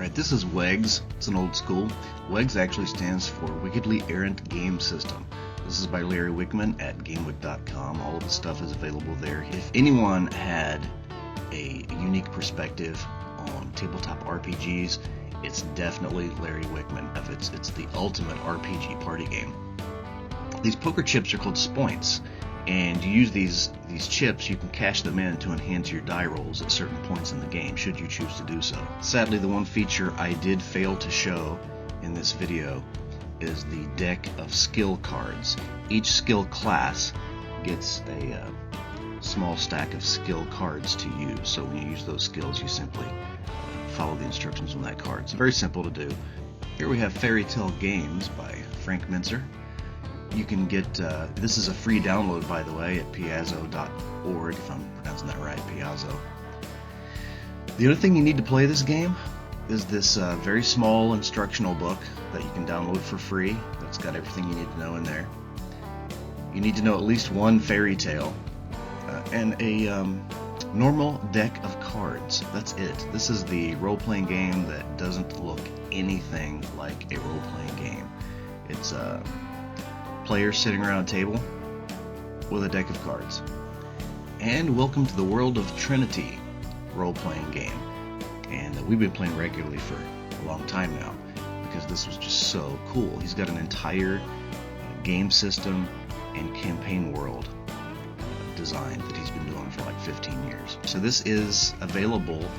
Right, this is WEGS. It's an old school. WEGS actually stands for Wickedly Errant Game System. This is by Larry Wickman at GameWick.com. All of the stuff is available there. If anyone had a unique perspective on tabletop RPGs, it's definitely Larry Wickman. It's the ultimate RPG party game. These poker chips are called spoints, and you use these chips, you can cash them in to enhance your die rolls at certain points in the game, should you choose to do so. Sadly, the one feature I did fail to show in this video is the deck of skill cards. Each skill class gets a small stack of skill cards to use, so when you use those skills, you simply follow the instructions on that card. It's very simple to do. Here we have Fairytale Games by Frank Mincer. You can get, this is a free download, by the way, at piazzo.org, if I'm pronouncing that right, Piazzo. The other thing you need to play this game is this very small instructional book that you can download for free. That's got everything you need to know in there. You need to know at least one fairy tale and a normal deck of cards. That's it. This is the role-playing game that doesn't look anything like a role-playing game. It's players sitting around a table with a deck of cards. And welcome to the world of Trinity role-playing game. And we've been playing regularly for a long time now because this was just so cool. He's got an entire game system and campaign world design that he's been doing for like 15 years. So this is available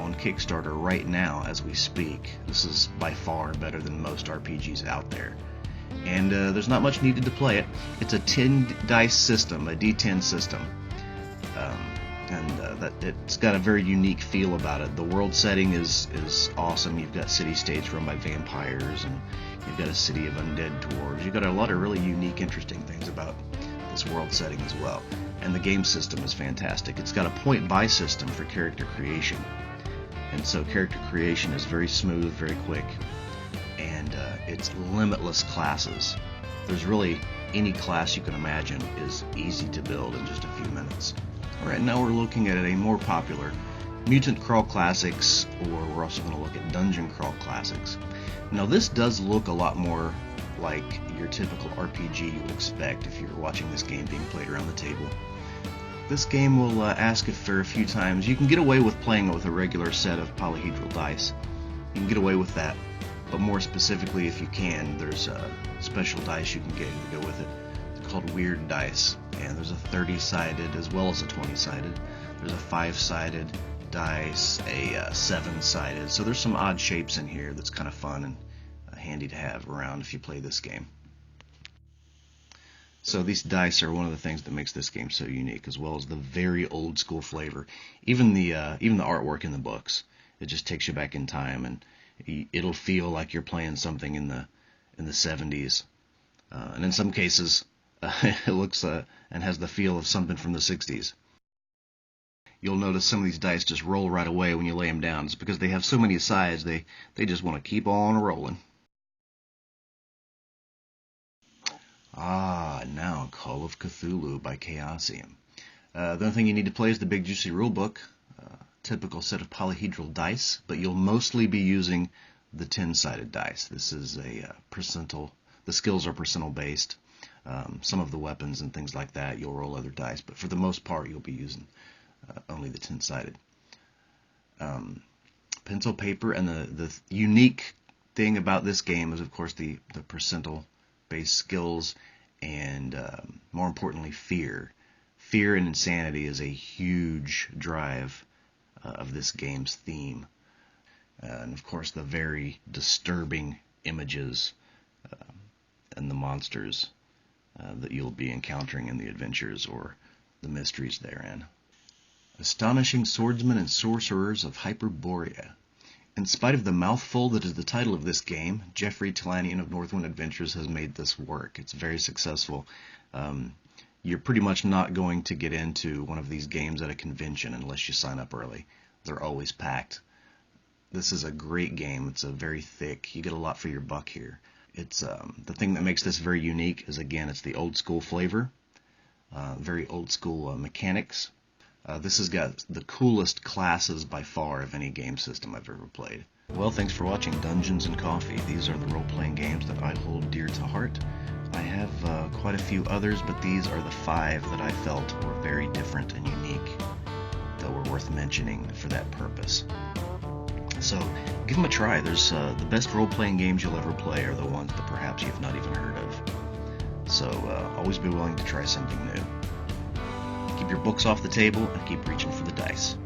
on Kickstarter right now as we speak. This is by far better than most RPGs out there. And there's not much needed to play it. It's a 10 dice system, a D10 system. It's got a very unique feel about it. The world setting is awesome. You've got city-states run by vampires, and you've got a city of undead dwarves. You've got a lot of really unique, interesting things about this world setting as well. And the game system is fantastic. It's got a point-buy system for character creation. And so character creation is very smooth, very quick. And it's limitless classes. There's really any class you can imagine is easy to build in just a few minutes. Alright, now we're looking at a more popular Mutant Crawl Classics, or we're also going to look at Dungeon Crawl Classics. Now this does look a lot more like your typical RPG you would expect if you're watching this game being played around the table. This game will ask if for a few times. You can get away with playing it with a regular set of polyhedral dice. You can get away with that. But more specifically, if you can, there's special dice you can get to go with it. They're called weird dice, and there's a 30-sided as well as a 20-sided. There's a 5-sided dice, a 7-sided. So there's some odd shapes in here that's kind of fun and handy to have around if you play this game. So these dice are one of the things that makes this game so unique, as well as the very old school flavor. Even the artwork in the books, it just takes you back in time, and it'll feel like you're playing something in the 70s, and in some cases it looks and has the feel of something from the 60s. You'll notice some of these dice just roll right away when you lay them down. It's because they have so many sides, they just want to keep on rolling. Now Call of Cthulhu by Chaosium. The only thing you need to play is the big juicy rulebook. Typical set of polyhedral dice, but you'll mostly be using the 10-sided dice. This is a percentile. The skills are percentile based. Some of the weapons and things like that, you'll roll other dice, but for the most part, you'll be using only the 10-sided. Pencil, paper, and the unique thing about this game is, of course, the percentile based skills, and more importantly, fear. Fear and insanity is a huge drive of this game's theme, and of course the very disturbing images and the monsters that you'll be encountering in the adventures or the mysteries therein. Astonishing Swordsmen and Sorcerers of Hyperborea. In spite of the mouthful that is the title of this game, Jeffrey Talanian of Northwind Adventures has made this work. It's very successful. You're pretty much not going to get into one of these games at a convention unless you sign up early. They're always packed. This is a great game. It's a very thick. You get a lot for your buck here. It's the thing that makes this very unique is, again, it's the old school flavor, very old school mechanics. This has got the coolest classes by far of any game system I've ever played. Well, thanks for watching Dungeons and Coffee. These are the role-playing games that I hold dear to heart. I have quite a few others, but these are the 5 that I felt were very different and unique, that were worth mentioning for that purpose. So give them a try. There's the best role-playing games you'll ever play are the ones that perhaps you've not even heard of. So always be willing to try something new. Keep your books off the table and keep reaching for the dice.